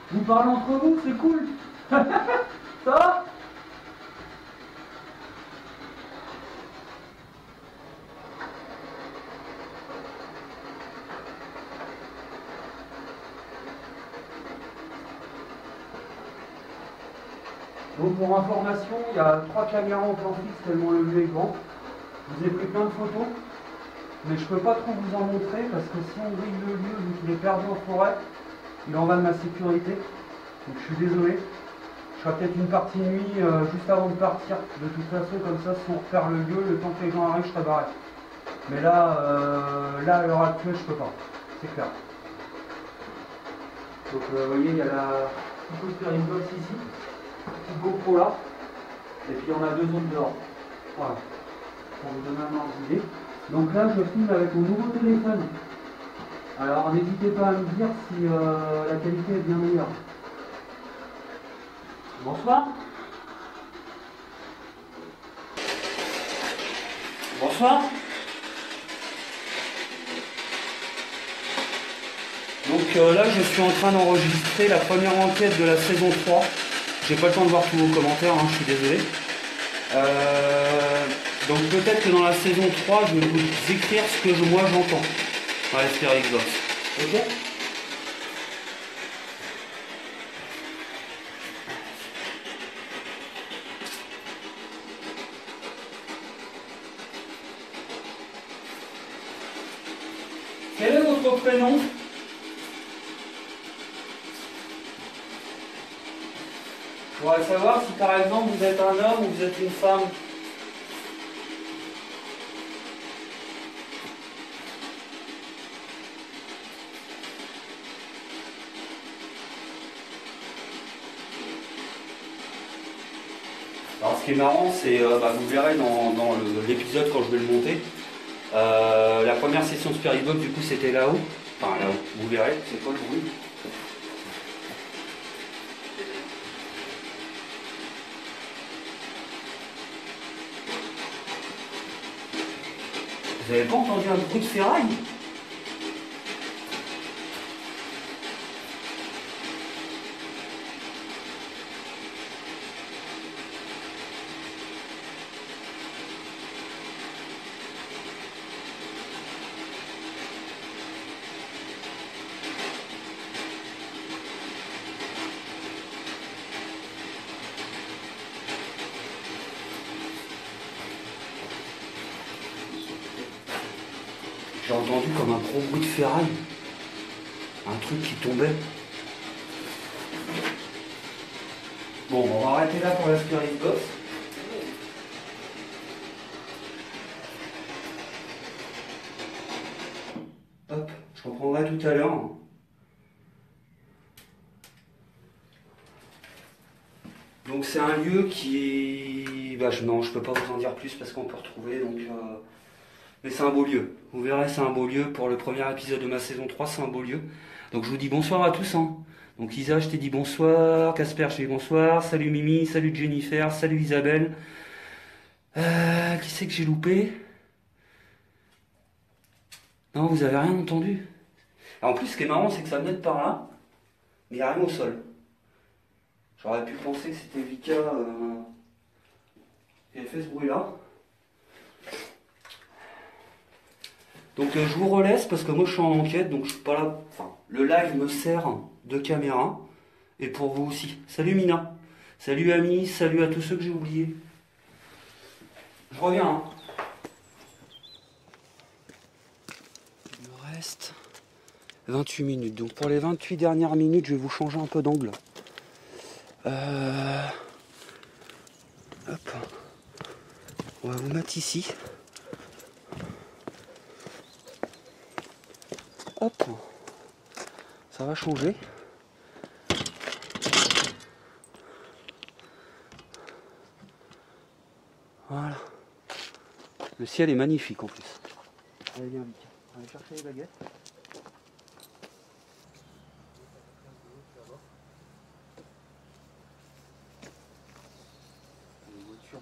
Vous parlez entre vous, c'est cool. Ça va? Donc pour information, il y a 3 caméras en plan fixe tellement le lieu est grand. Je vous ai pris plein de photos, mais je ne peux pas trop vous en montrer parce que si on grille le lieu, vu qu'il est perdu en forêt, il en va de ma sécurité. Donc je suis désolé. Je ferai peut-être une partie nuit juste avant de partir. De toute façon, comme ça, si on repère le lieu, le temps que les gens arrivent, je serai barré. Mais là, à l'heure actuelle, je peux pas. C'est clair. Donc vous voyez, il y a la petite box ici, petite GoPro là, et puis on a 2 autres dehors. Voilà. Pour vous donner un ordre d'idée. Donc là, je filme avec mon nouveau téléphone. Alors n'hésitez pas à me dire si la qualité est bien meilleure. Bonsoir. Bonsoir. Donc là, je suis en train d'enregistrer la première enquête de la saison 3. J'ai pas le temps de voir tous vos commentaires, hein, je suis désolé. Donc peut-être que dans la saison 3, je vais vous écrire ce que moi j'entends dans la Sphere Xbox. Ok? Quel est votre prénom? Je voudrais savoir si par exemple vous êtes un homme ou vous êtes une femme. Alors ce qui est marrant, c'est, vous verrez dans l'épisode quand je vais le monter, la première session Spirit Box du coup c'était là-haut. Enfin là-haut, vous verrez, c'est quoi le bruit? Vous avez pas entendu un bruit de ferraille? J'ai entendu comme un gros bruit de ferraille. Un truc qui tombait. Bon, on va arrêter là pour la Spirit Box. Hop, je reprendrai tout à l'heure. Donc c'est un lieu qui est... non, je peux pas vous en dire plus parce qu'on peut retrouver, donc... Mais c'est un beau lieu. Vous verrez, c'est un beau lieu. Pour le premier épisode de ma saison 3, c'est un beau lieu. Donc je vous dis bonsoir à tous. Hein. Donc Isa, je t'ai dit bonsoir. Casper, je t'ai dit bonsoir. Salut Mimi, salut Jennifer, salut Isabelle. Qui c'est que j'ai loupé? Non, vous avez rien entendu. En plus, ce qui est marrant, c'est que ça venait de par là, mais il n'y a rien au sol. J'aurais pu penser que c'était Vika qui avait fait ce bruit-là. Donc je vous relaisse parce que moi je suis en enquête, donc je suis pas là. Enfin, le live me sert de caméra. Et pour vous aussi. Salut Mina. Salut amis, salut à tous ceux que j'ai oubliés. Je reviens. Hein. Il me reste 28 minutes. Donc pour les 28 dernières minutes, je vais vous changer un peu d'angle. Hop. On va vous mettre ici. Hop. Ça va changer. Voilà. Le ciel est magnifique en plus. Allez, viens, Vika. Allez chercher les baguettes. Les voitures.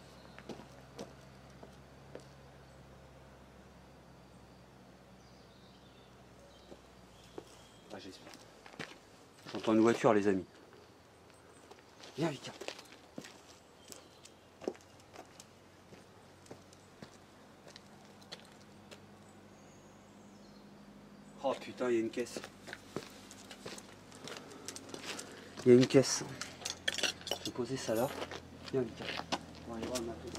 Ah, j'espère. J'entends une voiture, les amis. Viens, Vika. Oh putain, il y a une caisse. Il y a une caisse. Je vais poser ça là. Viens, Vika. On va aller voir le matos.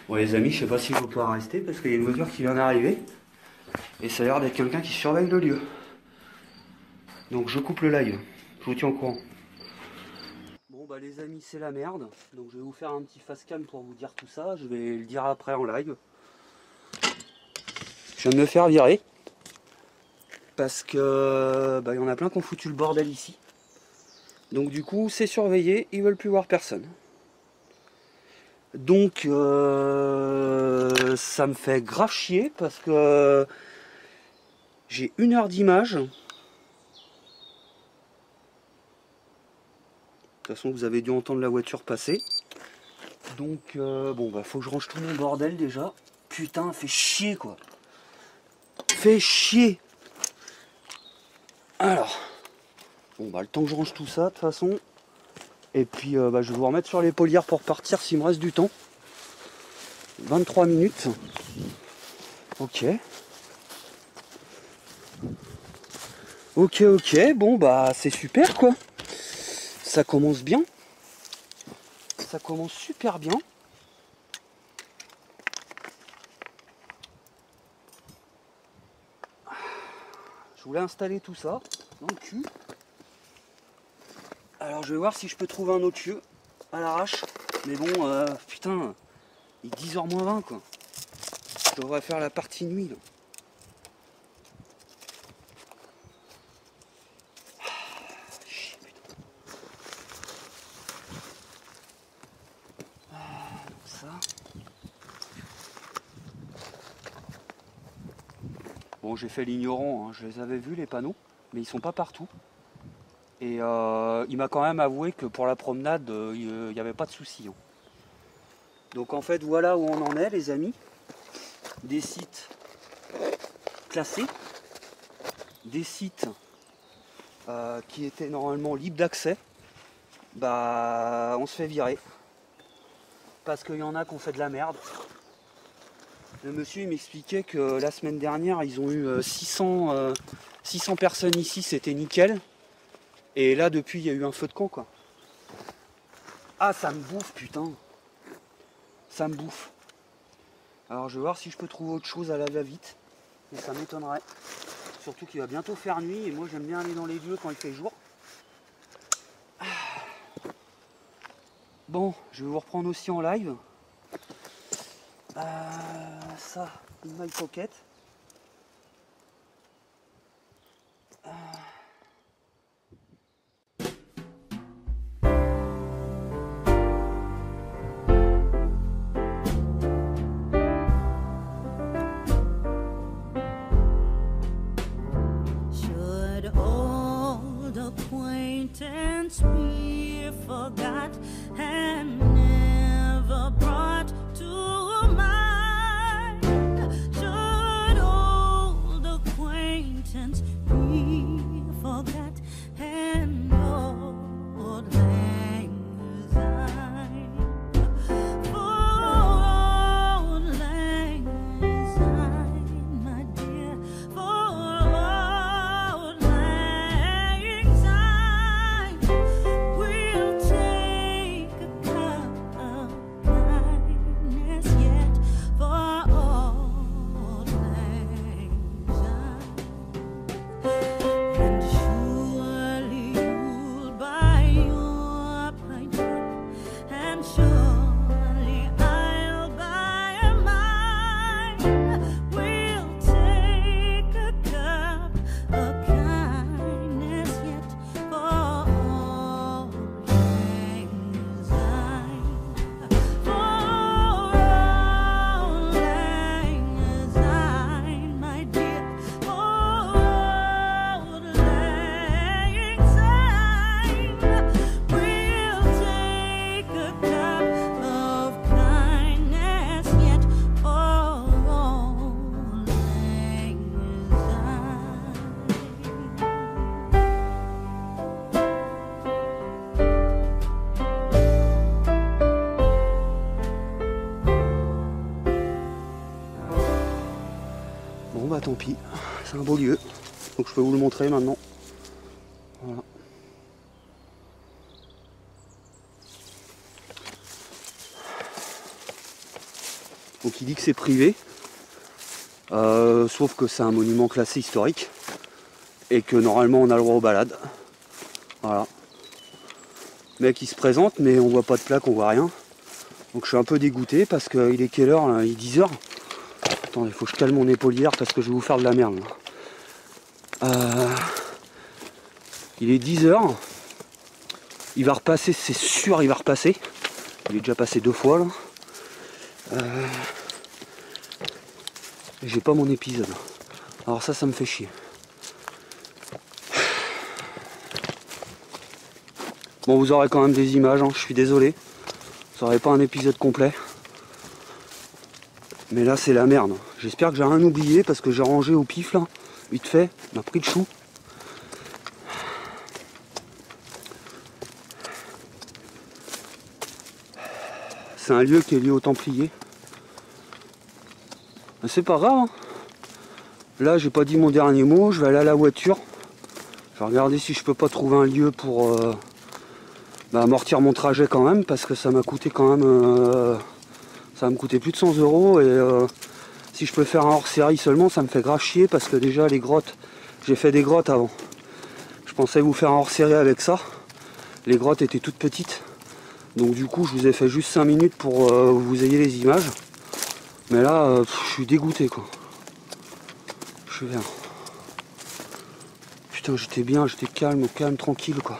Bon les amis, je sais pas si je vais pouvoir rester parce qu'il y a une voiture qui vient d'arriver et ça a l'air d'être quelqu'un qui surveille le lieu. Donc je coupe le live, je vous tiens au courant. Bon bah les amis, c'est la merde, donc je vais vous faire un petit face cam pour vous dire tout ça, je vais le dire après en live. Je viens de me faire virer parce que bah, y en a plein qui ont foutu le bordel ici. Donc du coup c'est surveillé, ils veulent plus voir personne. Donc ça me fait grave chier parce que j'ai 1 heure d'image. De toute façon vous avez dû entendre la voiture passer. Donc bon bah faut que je range tout mon bordel déjà. Putain, fait chier quoi. Fait chier. Alors, bon bah le temps que je range tout ça de toute façon. Et puis bah, je vais vous remettre sur les polières pour partir s'il me reste du temps. 23 minutes. Ok. Ok, bon bah c'est super quoi. Ça commence bien. Ça commence super bien. Je voulais installer tout ça dans le cul. Alors je vais voir si je peux trouver un autre lieu à l'arrache. Mais bon, putain, il est 10h moins 20 quoi. Je devrais faire la partie nuit là. Chier, putain. Donc ça. Bon, j'ai fait l'ignorant, hein. Je les avais vus les panneaux, mais ils sont pas partout. Et il m'a quand même avoué que pour la promenade, il n'y avait pas de souci. Hein. Donc en fait, voilà où on en est, les amis. Des sites classés, des sites qui étaient normalement libres d'accès. Bah, on se fait virer. Parce qu'il y en a qui ont fait de la merde. Le monsieur il m'expliquait que la semaine dernière, ils ont eu 600 personnes ici, c'était nickel. Et là, depuis, il y a eu un feu de camp, quoi. Ah, ça me bouffe, putain. Ça me bouffe. Alors, je vais voir si je peux trouver autre chose à la va-vite. Mais ça m'étonnerait. Surtout qu'il va bientôt faire nuit. Et moi, j'aime bien aller dans les lieux quand il fait jour. Bon, je vais vous reprendre aussi en live. Ça, une My Pocket. Acquaintance be forgot and never brought to mind. Should bah tant pis, c'est un beau lieu, donc je peux vous le montrer maintenant. Voilà. Donc il dit que c'est privé, sauf que c'est un monument classé historique et que normalement on a le droit aux balades. Voilà. Le mec il se présente mais on voit pas de plaque, on voit rien. Donc je suis un peu dégoûté parce qu'il est quelle heure là? Il est 10h. Attendez, il faut que je calme mon épaulière parce que je vais vous faire de la merde. Il est 10h. Il va repasser, c'est sûr il va repasser. Il est déjà passé 2 fois là. J'ai pas mon épisode. Alors ça me fait chier. Bon, vous aurez quand même des images, hein, je suis désolé. Vous n'aurez pas un épisode complet. Mais là c'est la merde. J'espère que j'ai rien oublié parce que j'ai rangé au pif là. Vite fait, on a pris le chou. C'est un lieu qui est lié aux Templiers. Mais c'est pas grave. Hein. Là j'ai pas dit mon dernier mot, je vais aller à la voiture. Je vais regarder si je peux pas trouver un lieu pour amortir mon trajet quand même, parce que ça m'a coûté quand même ça va me coûter plus de 100 € et si je peux faire un hors-série seulement ça me fait grave chier parce que déjà les grottes, j'ai fait des grottes avant. Je pensais vous faire un hors-série avec ça. Les grottes étaient toutes petites. Donc du coup je vous ai fait juste 5 minutes pour que vous ayez les images. Mais là je suis dégoûté quoi. Je suis bien. Putain j'étais bien, j'étais calme, tranquille quoi.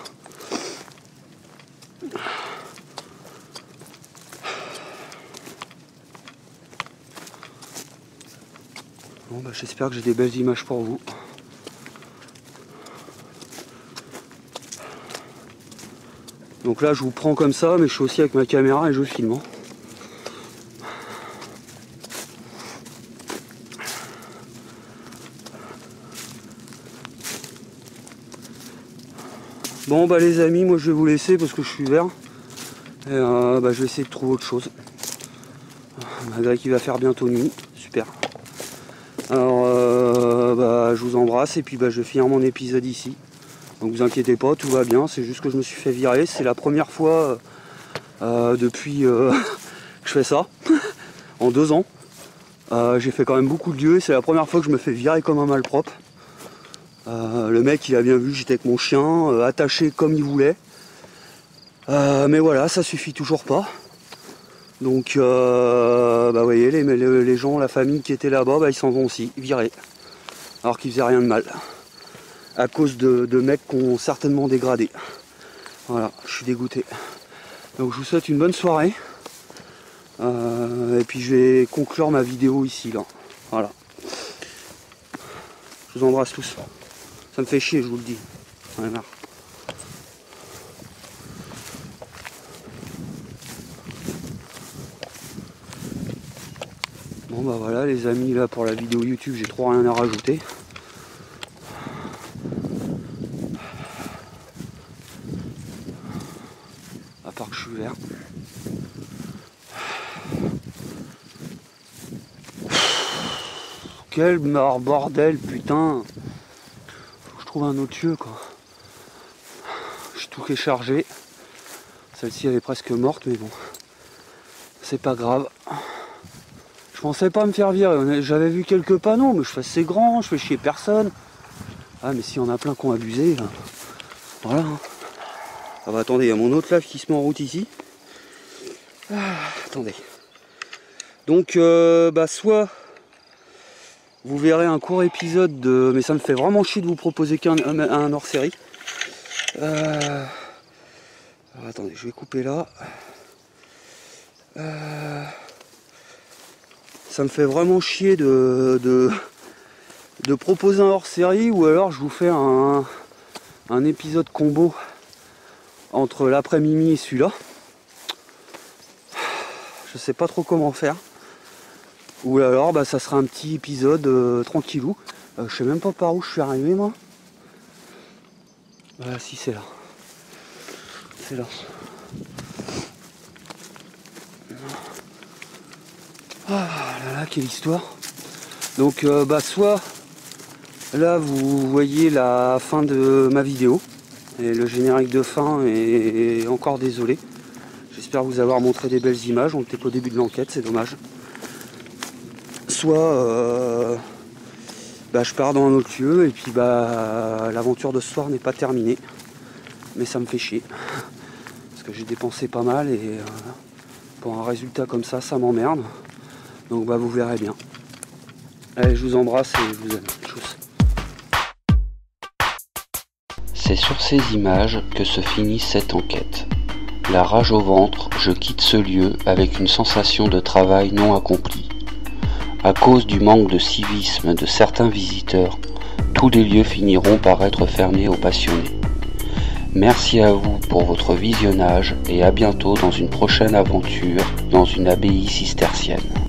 Bon bah j'espère que j'ai des belles images pour vous. Donc là je vous prends comme ça, mais je suis aussi avec ma caméra et je filme. Bon bah les amis, moi je vais vous laisser parce que je suis vert. Et je vais essayer de trouver autre chose. Malgré qu'il va faire bientôt nuit. Super. Alors je vous embrasse et puis je vais finir mon épisode ici. Donc vous inquiétez pas, tout va bien, c'est juste que je me suis fait virer. C'est la première fois depuis que je fais ça, en 2 ans. J'ai fait quand même beaucoup de lieux et c'est la première fois que je me fais virer comme un malpropre. Le mec il a bien vu, j'étais avec mon chien, attaché comme il voulait. Mais voilà, ça suffit toujours pas. Donc vous voyez, les gens, la famille qui était là-bas, ils s'en vont aussi, virés. Alors qu'ils faisaient rien de mal. À cause de mecs qui ont certainement dégradé. Voilà, je suis dégoûté. Donc je vous souhaite une bonne soirée. Et puis je vais conclure ma vidéo ici là. Voilà. Je vous embrasse tous. Ça me fait chier, je vous le dis. J'en ai marre. Bon bah voilà les amis, là pour la vidéo YouTube j'ai trop rien à rajouter. À part que je suis vert. Quel bordel putain. Faut que je trouve un autre lieu quoi. J'ai tout qui est chargé. Celle-ci elle est presque morte mais bon. C'est pas grave. Je pensais pas me faire virer, j'avais vu quelques panneaux, mais je fais c'est grand, je fais chier personne. Ah mais s'il y en a plein qui ont abusé, là. Voilà. Ah bah attendez, il y a mon autre lave qui se met en route ici. Attendez. Donc soit vous verrez un court épisode de. Mais ça me fait vraiment chier de vous proposer un hors-série. Alors, attendez, je vais couper là. Ça me fait vraiment chier de proposer un hors-série ou alors je vous fais un épisode combo entre l'après-midi et celui-là. Je sais pas trop comment faire. Ou alors ça sera un petit épisode tranquillou. Je sais même pas par où je suis arrivé moi. Voilà, si c'est là. C'est là. Ah là là, quelle histoire. Donc soit là vous voyez la fin de ma vidéo et le générique de fin est encore désolé. J'espère vous avoir montré des belles images, on était qu'au début de l'enquête, c'est dommage. Soit je pars dans un autre lieu et puis l'aventure de ce soir n'est pas terminée. Mais ça me fait chier. Parce que j'ai dépensé pas mal et pour un résultat comme ça, ça m'emmerde. Donc vous verrez bien. Allez, je vous embrasse et je vous aime. Tchuss. C'est sur ces images que se finit cette enquête. La rage au ventre, je quitte ce lieu avec une sensation de travail non accompli. À cause du manque de civisme de certains visiteurs, tous les lieux finiront par être fermés aux passionnés. Merci à vous pour votre visionnage et à bientôt dans une prochaine aventure dans une abbaye cistercienne.